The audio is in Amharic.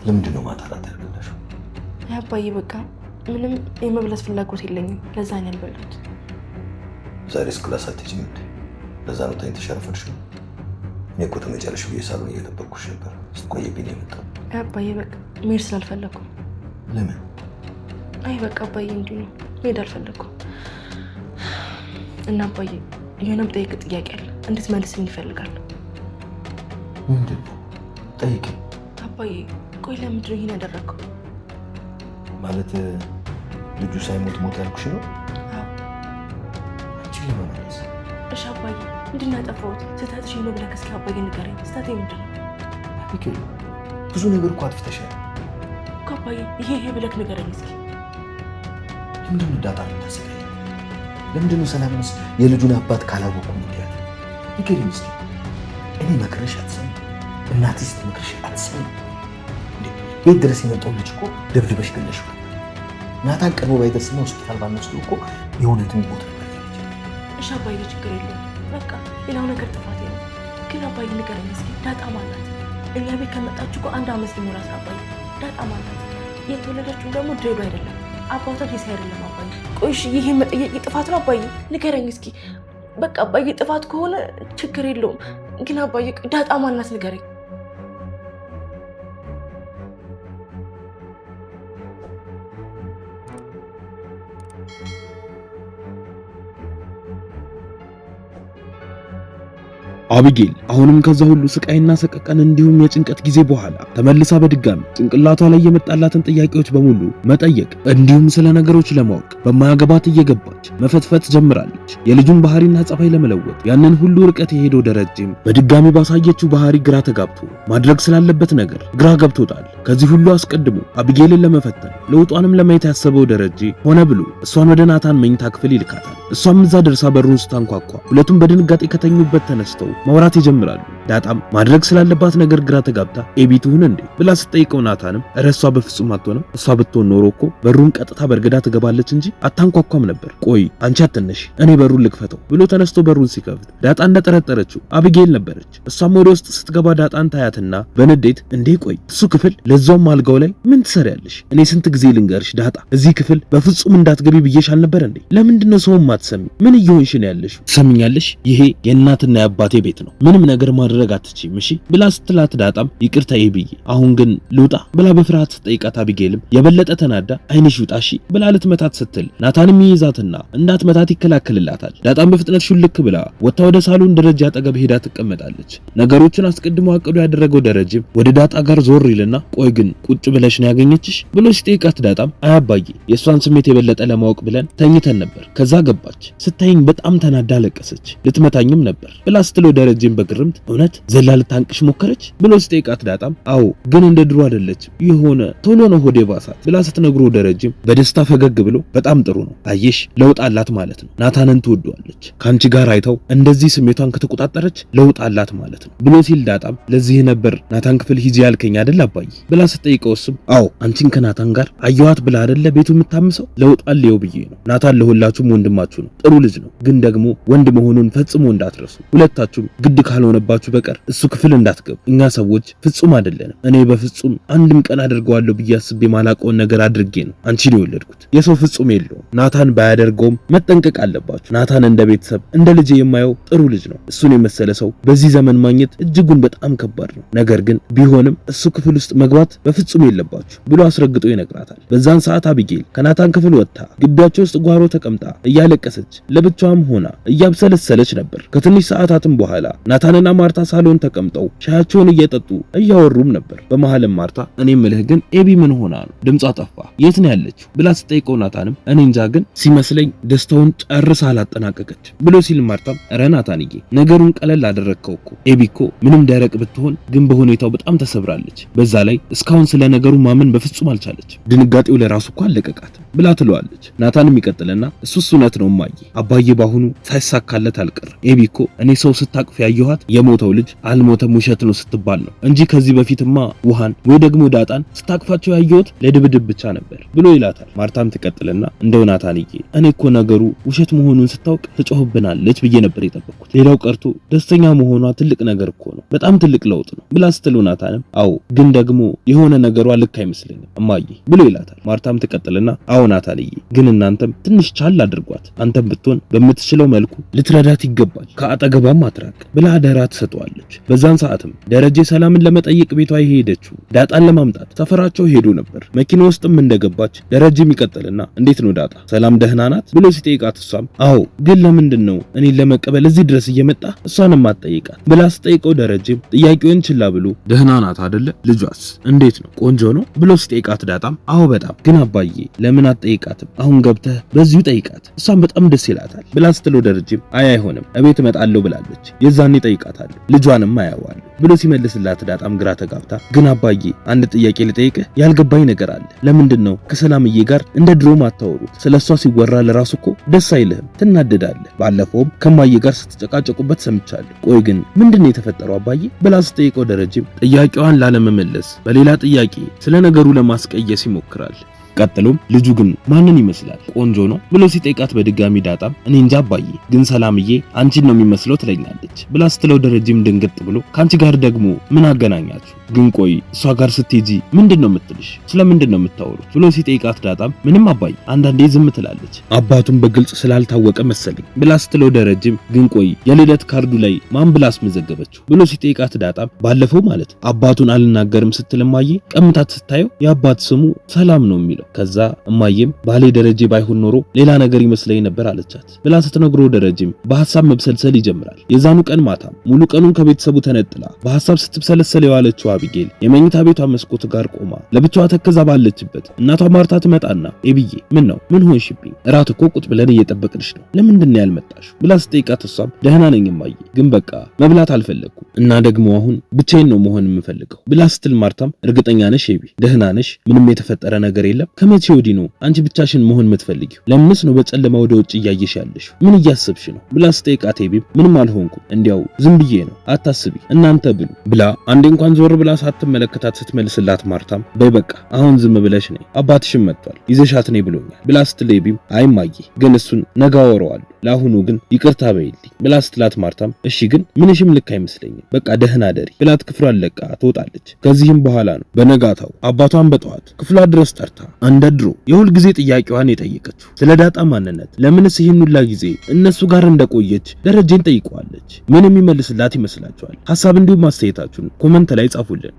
ለምንድን ነው ማታራት ያልበላሽው? አባዬ በቃ ምንም የመብላት ፍላጎት የለኝም። ለዛ ነው ያልበላሁት። ዛሬስ ክላስ አትሄጂም እንዴ? ለዛ ነው ተኝተሽ ያረፈድሽው? እኔ እኮ ትመጫለሽ ብዬ ሳሎን እየጠበቅኩሽ ነበር። ስትቆይብኝ የመጣው አባዬ በቃ መሄድ ስላልፈለኩ። ለምን? አይ በቃ አባዬ እንዲሁ ነው፣ መሄድ አልፈለኩም። እና አባዬ የሆነም ጠይቅ ጥያቄ አለ፣ እንድትመልስልኝ እፈልጋለሁ። ምንድን ነው? ጠይቂ አባዬ። ቆይ ለምንድን ነው ይሄን ያደረገው? ማለት ልጁ ሳይሞት ሞት ያልኩሽ ነው? አዎ። አንቺ ለመመለስ እሺ አባዬ፣ ምንድን ነው ያጠፋሁት? ስህተትሽ ነው ብለህ እስኪ አባዬ ንገረኝ። ስህተቴ ምንድን ነው? ብዙ ነገር እኮ አጥፍተሻል እኮ አባዬ። ይሄ ብለህ ንገረኝ እስኪ። ለምንድን ነው ዳጣ የምታሰቃይ? ለምንድን ነው ሰላምንስ የልጁን አባት ካላወቁ ምክንያት ንገሪኝ እስኪ። እኔ መክረሽ አትሰሚ፣ እናትሽ ስትመክርሽ አትሰሚ። ቤት ድረስ የመጣው ልጅ እኮ ደብድበሽ ገለሽው። ናታን ቀርቦ ባይደርስና ሆስፒታል ባንወስደው እኮ የእውነትን ሞት ነበር። እሺ አባዬ፣ ችግር የለውም በቃ ሌላው ነገር ጥፋቴ ነው። ግን አባዬ ንገረኝ እስኪ፣ ዳጣ ማናት? እኛ ቤት ከመጣች እኮ 1 ዓመት ሊሞላት አባዬ። ዳጣ ማናት? የተወለደችው ደግሞ ድሬዳዋ አይደለም፣ አባቷ ደሴ አይደለም አባዬ። ቆይ እሺ ይሄ መጠየቅ ጥፋት ነው አባዬ? ንገረኝ እስኪ። በቃ አባዬ ጥፋት ከሆነ ችግር የለውም፣ ግን አባዬ ዳጣ ማናት ንገረኝ። አቢጌል አሁንም ከዛ ሁሉ ስቃይና ሰቀቀን እንዲሁም የጭንቀት ጊዜ በኋላ ተመልሳ በድጋሚ ጭንቅላቷ ላይ የመጣላትን ጥያቄዎች በሙሉ መጠየቅ እንዲሁም ስለ ነገሮች ለማወቅ በማያገባት እየገባች መፈትፈት ጀምራለች። የልጁን ባህሪና ጸባይ ለመለወጥ ያንን ሁሉ ርቀት የሄደው ደረጀም በድጋሚ ባሳየችው ባህሪ ግራ ተጋብቶ ማድረግ ስላለበት ነገር ግራ ገብቶታል። ከዚህ ሁሉ አስቀድሞ አቢጌልን ለመፈተን ለውጧንም ለማየት ያሰበው ደረጀ ሆነ ብሎ እሷን ወደ ናታን መኝታ ክፍል ይልካታል። እሷም እዛ ደርሳ በሩን ስታንኳኳ ሁለቱም በድንጋጤ ከተኙበት ተነስተው ማውራት ይጀምራሉ። ዳጣም ማድረግ ስላለባት ነገር ግራ ተጋብታ ኤቢ ትሁን እንዴ ብላ ስትጠይቀው ናታንም እሷ በፍጹም አትሆንም፣ እሷ ብትሆን ኖሮ እኮ በሩን ቀጥታ በርግዳ ትገባለች እንጂ አታንኳኳም ነበር። ቆይ አንቺ አትነሽ፣ እኔ በሩን ልክፈተው ብሎ ተነስቶ በሩን ሲከፍት ዳጣ እንደጠረጠረችው አቢጌል ነበረች። እሷም ወደ ውስጥ ስትገባ ዳጣን ታያትና በንዴት እንዴ ቆይ እሱ ክፍል ለዛውም አልጋው ላይ ምን ትሰሪያለሽ? እኔ ስንት ጊዜ ልንገርሽ ዳጣ እዚህ ክፍል በፍጹም እንዳትገቢ ብዬሽ አልነበር እንዴ? ለምንድነው ሰው ማትሰሚ? ምን እየሆንሽ ነው ያለሽ? ትሰሚኛለሽ? ይሄ የእናትና የአባቴ ቤት ነው፣ ምንም ነገር ማድረግ አትችይም እሺ ብላ ስትላት ዳጣም ይቅርታ ኤቢዬ አሁን ግን ልውጣ ብላ በፍርሃት ስትጠይቃት አቢጌልም የበለጠ ተናዳ አይንሽ ውጣ እሺ ብላ ልትመታት ስትል ናታንም ይይዛትና እንዳትመታት ይከላከልላታል። ዳጣም በፍጥነት ሹልክ ብላ ወጣ ወደ ሳሎን ደረጃ አጠገብ ሄዳ ትቀመጣለች። ነገሮችን አስቀድሞ አቅዶ ያደረገው ደረጀም ወደ ዳጣ ጋር ዞር ይልና ቆይ ግን ቁጭ ብለሽ ነው ያገኘችሽ ብሎ ሲጠይቃት ዳጣም አያባዬ የሷን ስሜት የበለጠ ለማወቅ ብለን ተኝተን ነበር፣ ከዛ ገባች፣ ስታይኝ በጣም ተናዳ ለቀሰች፣ ልትመታኝም ነበር ብላ ስትለው ደረጀም በግርምት እውነት ዘላ ልታንቅሽ ሞከረች ብሎ ሲጠይቃት ዳጣም አዎ ግን እንደ ድሮ አይደለችም፣ የሆነ ቶሎ ነው ሆዴ ባሳት ብላ ስትነግሮ ደረጀም በደስታ ፈገግ ብሎ በጣም ጥሩ ነው አየሽ ለውጥ አላት ማለት ነው፣ ናታንን ትወደዋለች፣ ካንቺ ጋር አይተው እንደዚህ ስሜቷን ከተቆጣጠረች ለውጥ አላት ማለት ነው ብሎ ሲል ዳጣም ለዚህ ነበር ናታን ክፍል ሂጂ ያልከኝ አይደል አባዬ ብላ ስትጠይቀውስም አዎ አንቺን ከናታን ጋር አየዋት ብላ አይደለ ቤቱ የምታምሰው ለውጥ አለው ብዬ ነው። ናታን ለሁላችሁም ወንድማችሁ ነው፣ ጥሩ ልጅ ነው፣ ግን ደግሞ ወንድ መሆኑን ፈጽሞ እንዳትረሱ፣ ሁለታችሁም ግድ ካልሆነባችሁ በቀር እሱ ክፍል እንዳትገቡ፣ እኛ ሰዎች ፍጹም አይደለንም፣ እኔ በፍጹም አንድም ቀን አድርገዋለሁ ብዬ አስቤ ማላቀውን ነገር አድርጌ ነው አንቺን የወለድኩት፣ የሰው ፍጹም የለውም፣ ናታን ባያደርገውም መጠንቀቅ አለባችሁ፣ ናታን እንደ ቤተሰብ እንደ ልጅ የማየው ጥሩ ልጅ ነው፣ እሱን የመሰለ ሰው በዚህ ዘመን ማግኘት እጅጉን በጣም ከባድ ነው፣ ነገር ግን ቢሆንም እሱ ክፍል ውስጥ መግባት በፍጹም የለባችሁ ብሎ አስረግጦ ይነግራታል። በዛን ሰዓት አቢጌል ከናታን ክፍል ወጥታ ግቢያቸው ውስጥ ጓሮ ተቀምጣ እያለቀሰች ለብቻዋም ሆና እያብሰለሰለች ነበር። ከትንሽ ሰዓታትም በኋላ ናታንና ማርታ ሳሎን ተቀምጠው ሻያቸውን እየጠጡ እያወሩም ነበር። በመሃልም ማርታ እኔ ምልህ ግን ኤቢ ምን ሆና ነው ድምጿ ጠፋ የት ነው ያለችው ብላ ስትጠይቀው ናታንም እኔ እንጃ ግን ሲመስለኝ ደስታውን ጨርሳ አላጠናቀቀች ብሎ ሲል ማርታም ኧረ ናታንዬ ነገሩን ቀለል አደረግከው እኮ ኤቢ እኮ ምንም ደረቅ ብትሆን ግን በሁኔታው በጣም ተሰብራለች። በዛ ላይ እስካሁን ስለ ነገሩ ማመን በፍጹም አልቻለች። ድንጋጤው ለራሱ እኮ አለቀቃት። ብላ ትለዋለች። ናታንም ይቀጥልና እሱስ እውነት ነው እማዬ፣ አባዬ ባሁኑ ሳይሳካለት አልቀርም። ኤቢ እኮ እኔ ሰው ስታቅፍ ያየኋት የሞተው ልጅ አልሞተም ውሸት ነው ስትባል ነው እንጂ ከዚህ በፊትማ ውሃን ወይ ደግሞ ዳጣን ስታቅፋቸው ያየሁት ለድብድብ ብቻ ነበር ብሎ ይላታል። ማርታም ትቀጥልና እንደው ናታንዬ እኔ እኮ ነገሩ ውሸት መሆኑን ስታውቅ ትጮህብናለች ብዬ ነበር የጠበቅኩት። ሌላው ቀርቶ ደስተኛ መሆኗ ትልቅ ነገር እኮ ነው፣ በጣም ትልቅ ለውጥ ነው ብላ ስትለው ናታንም አዎ ግን ደግሞ የሆነ ነገሯ ልክ አይመስለኝም እማዬ ብሎ ይላታል። ማርታም ትቀጥልና አዎ ናታንዬ ግን እናንተም ትንሽ ቻል አድርጓት፣ አንተም ብትሆን በምትችለው መልኩ ልትረዳት ይገባል፣ ከአጠገቧም አትራቅ ብላ አደራ ትሰጠዋለች። በዛን ሰዓትም ደረጀ ሰላምን ለመጠየቅ ቤቷ የሄደችው ዳጣን ለማምጣት ሰፈራቸው ሄዶ ነበር። መኪና ውስጥም እንደገባች ደረጀም ይቀጥልና እንዴት ነው ዳጣ ሰላም ደህና ናት ብሎ ሲጠይቃት እሷም አዎ ግን ለምንድን ነው እኔን ለመቀበል እዚህ ድረስ እየመጣ እሷንም አትጠይቃት ብላ ስጠይቀው ደረጀም ጥያቄውን ችላ ብሎ ደህና ናት አይደለ ልጇስ እንዴት ነው ቆንጆ ነው ብሎ ሲጠይቃት ዳጣም አዎ በጣም ግን አባዬ ለምን አትጠይቃትም አሁን ገብተህ በዚሁ ጠይቃት እሷም በጣም ደስ ይላታል ብላ ስትለው ደረጀም አይ አይሆንም እቤት እመጣለሁ ብላለች የዛኔ ጠይቃታለሁ ልጇንም አያዋለሁ ብሎ ሲመልስላት ዳጣም ግራ ተጋብታ ግን አባዬ አንድ ጥያቄ ልጠይቅህ ያልገባኝ ነገር አለ ለምንድን ነው ከሰላምዬ ጋር እንደ ድሮ ማታወሩት ስለሷ ሲወራ ለራሱ እኮ ደስ አይልህም ትናደዳለህ ባለፈውም ከማዬ ጋር ስትጨቃጨቁበት ሰምቻለሁ ቆይ ግን ምንድነው የተፈጠረው አባዬ ብላ ስትጠይቀው ደረጀም ጥያቄዋን ላለመመለስ በሌላ ጥያቄ ስለ ነገሩ ለማስቀየስ ይሞክራል። ቀጥሎም ልጁ ግን ማንን ይመስላል ቆንጆ ነው ብሎ ሲጠይቃት በድጋሚ ዳጣም እኔ እንጃ አባዬ ግን ሰላምዬ አንቺን ነው የሚመስለው ትለኛለች ብላ ስትለው ደረጀም ድንግጥ ብሎ ካንቺ ጋር ደግሞ ምን አገናኛችሁ ግን ቆይ እሷ ጋር ስትሄጂ ምንድነው የምትልሽ ስለምንድነው የምታወሩት ብሎ ሲጠይቃት ዳጣም ምንም አባዬ አንዳንዴ ዝም ትላለች አባቱን በግልጽ ስላልታወቀ መሰለኝ ብላ ስትለው ደረጀም ግን ቆይ የልደት ካርዱ ላይ ማን ብላ አስመዘገበችው ብሎ ሲጠይቃት ዳጣም ባለፈው ማለት አባቱን አልናገርም ስትል እማዬ ቀምታት ስታየው የአባት ስሙ ሰላም ነው የሚለው ከዛ እማዬም ባሌ ደረጀ ባይሆን ኖሮ ሌላ ነገር ይመስለኝ ነበር አለቻት ብላ ስትነግረው ደረጀም በሐሳብ መብሰልሰል ይጀምራል። የዛኑ ቀን ማታ ሙሉ ቀኑን ከቤተሰቡ ተነጥላ በሐሳብ ስትብሰለሰል የዋለችው አቢጌል የመኝታ ቤቷ መስኮት ጋር ቆማ ለብቻዋ ተከዛ ባለችበት እናቷ ማርታ ትመጣና ኤቢዬ ምን ነው ምን ሆንሽብኝ እራት እኮ ቁጭ ብለን እየጠበቅንሽ ነው ለምንድን ነው ያልመጣሽው ብላ ስትጠይቃት እሷም ደህና ነኝ እማዬ ግን በቃ መብላት አልፈለኩም እና ደግሞ አሁን ብቻዬን ነው መሆን የምፈልገው ብላ ስትል ማርታም እርግጠኛ ነሽ ኤቢ ደህና ነሽ ምንም የተፈጠረ ነገር የለም ከመቼ ወዲህ ነው አንቺ ብቻሽን መሆን የምትፈልጊው ለምንስ ነው በጨለማ ወደ ውጭ እያየሽ ያለሽ ምን እያሰብሽ ነው ብላ ስትጠይቃት ኤቢም ምንም አልሆንኩም እንዲያው ዝም ብዬ ነው አታስቢ እናንተ ብሉ ብላ አንዴ እንኳን ዞር ብላ ሳትመለከታት ስትመልስላት ማርታም በይ በቃ አሁን ዝም ብለሽ ነይ አባትሽም መጥቷል ይዘሻት ነይ ብሎኛል ብላ ስትል ኤቢም አይ እማዬ ግን እሱን ነገ አወራዋለሁ ለአሁኑ ግን ይቅርታ በይልኝ ብላ ስትላት ማርታም እሺ ግን ምንሽም ልክ አይመስለኝም በቃ ደህና ደሪ ብላት ክፍሏን ለቃ ትወጣለች። ከዚህም በኋላ ነው በነጋታው አባቷን በጠዋት ክፍሏ ድረስ ጠርታ እንደ ድሮ የሁል ጊዜ ጥያቄዋን የጠየቀችው ስለ ዳጣ ማንነት ለምንስ ይህን ሁላ ጊዜ እነሱ ጋር እንደቆየች ደረጀን ጠይቀዋለች። ምን የሚመልስላት ይመስላችኋል? ሐሳብ እንዲሁም ማስተያየታችሁን ኮመንት ላይ ጻፉልን።